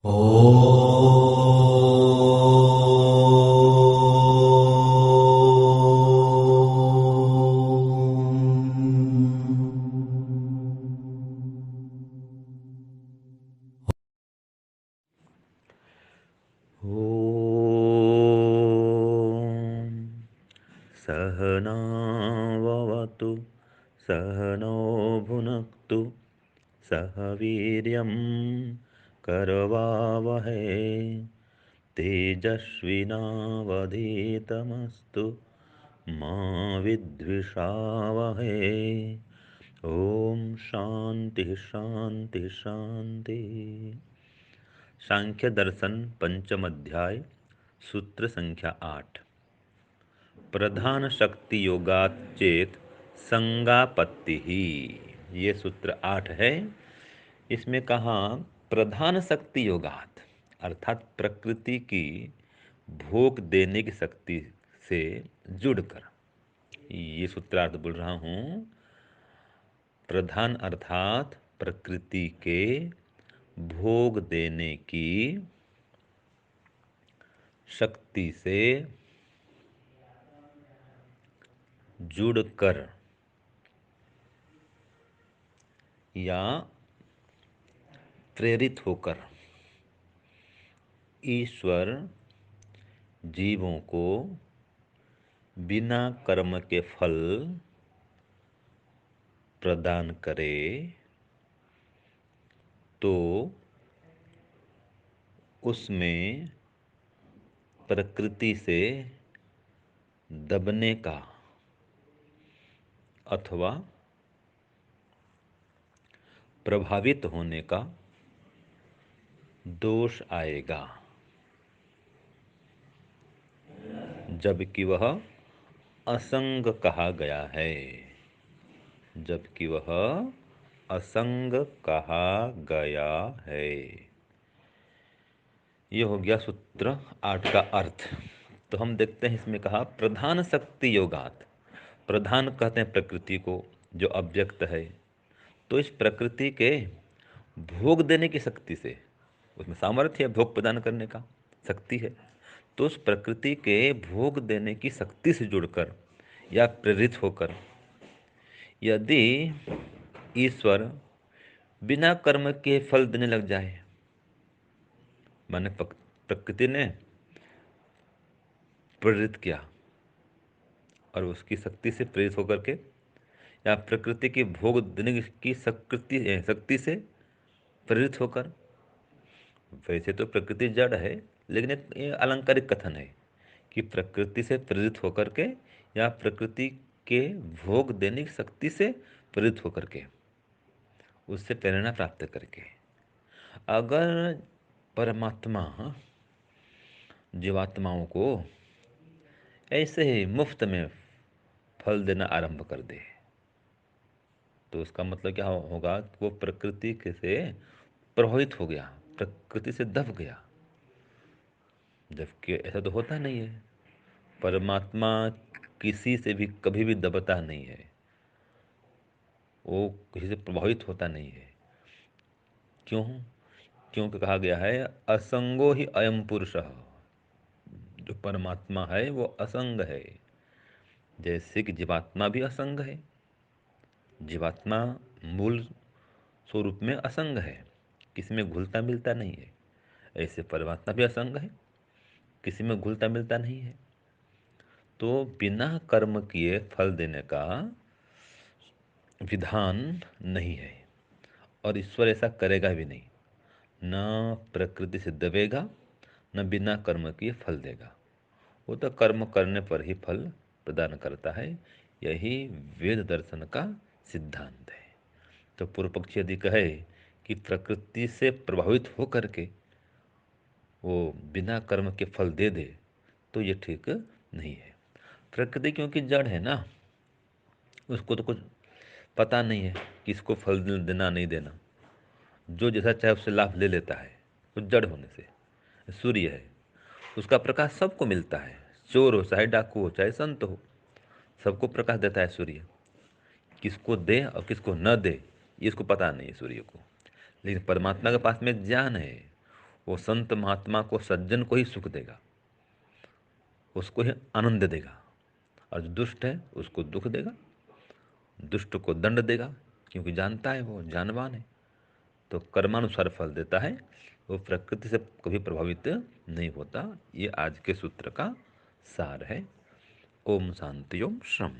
ओ सहनावतु सहनो भुनक्तु सह वीर्यं करवावहै तेजस्विनावधीतमस्तु मा विद्विषावहै। ओम शांति शांति शांति। सांख्य दर्शन पंचम अध्याय सूत्र संख्या 8। प्रधान शक्ति योगात चेत संगापत्ति ही। ये सूत्र 8 है। इसमें कहा प्रधान शक्ति योगात अर्थात प्रकृति की भोग देने की शक्ति से जुड़कर। ये सूत्रार्थ बोल रहा हूँ। प्रधान अर्थात प्रकृति के भोग देने की शक्ति से जुड़कर या प्रेरित होकर ईश्वर जीवों को बिना कर्म के फल प्रदान करे तो उसमें प्रकृति से दबने का अथवा प्रभावित होने का दोष आएगा, जबकि वह असंग कहा गया है। जबकि वह असंग कहा गया है। ये हो गया सूत्र 8 का अर्थ। तो हम देखते हैं इसमें कहा प्रधान शक्ति योगात। प्रधान कहते हैं प्रकृति को जो अव्यक्त है। तो इस प्रकृति के भोग देने की शक्ति से, उसमें सामर्थ्य है, भोग प्रदान करने का शक्ति है। तो उस प्रकृति के भोग देने की शक्ति से जुड़कर या प्रेरित होकर यदि ईश्वर बिना कर्म के फल देने लग जाए, माने प्रकृति ने प्रेरित किया और उसकी शक्ति से प्रेरित होकर के या प्रकृति की भोग देने की शक्ति से प्रेरित होकर। वैसे तो प्रकृति जड़ है, लेकिन ये अलंकारिक कथन है कि प्रकृति से प्रेरित होकर के या प्रकृति के भोग देने की शक्ति से प्रेरित होकर के, उससे प्रेरणा प्राप्त करके अगर परमात्मा जीवात्माओं को ऐसे ही मुफ्त में फल देना आरंभ कर दे, तो उसका मतलब क्या होगा? वो प्रकृति के से प्रभावित हो गया, प्रकृति से दब गया। जबकि ऐसा तो होता नहीं है। परमात्मा किसी से भी कभी भी दबता नहीं है, वो किसी से प्रभावित होता नहीं है। क्यों? क्योंकि कहा गया है असंगो ही अयम पुरुषः। जो परमात्मा है वो असंग है। जैसे कि जीवात्मा भी असंग है। जीवात्मा मूल स्वरूप में असंग है, किसी में घुलता मिलता नहीं है। ऐसे परमात्मा भी असंग है, किसी में घुलता मिलता नहीं है। तो बिना कर्म किए फल देने का विधान नहीं है, और ईश्वर ऐसा करेगा भी नहीं। न प्रकृति से दबेगा, न बिना कर्म किए फल देगा। वो तो कर्म करने पर ही फल प्रदान करता है। यही वेद दर्शन का सिद्धांत है। तो पूर्व पक्षी यदि कहे कि प्रकृति से प्रभावित होकर के वो बिना कर्म के फल दे दे, तो ये ठीक नहीं है। प्रकृति क्योंकि जड़ है ना, उसको तो कुछ पता नहीं है कि इसको फल देना नहीं देना। जो जैसा चाहे उससे लाभ ले लेता है। कुछ जड़ होने से सूर्य है, उसका प्रकाश सबको मिलता है। चोर हो चाहे डाकू हो चाहे संत हो, सबको प्रकाश देता है सूर्य। किसको दे और किसको न दे, ये इसको पता नहीं है सूर्य को। लेकिन परमात्मा के पास में ज्ञान है, वो संत महात्मा को, सज्जन को ही सुख देगा, उसको ही आनंद देगा, और जो दुष्ट है उसको दुख देगा, दुष्ट को दंड देगा, क्योंकि जानता है वो जानवान है। तो कर्मानुसार फल देता है, वो प्रकृति से कभी प्रभावित नहीं होता। ये आज के सूत्र का सार है। ओम शांति ओम शम।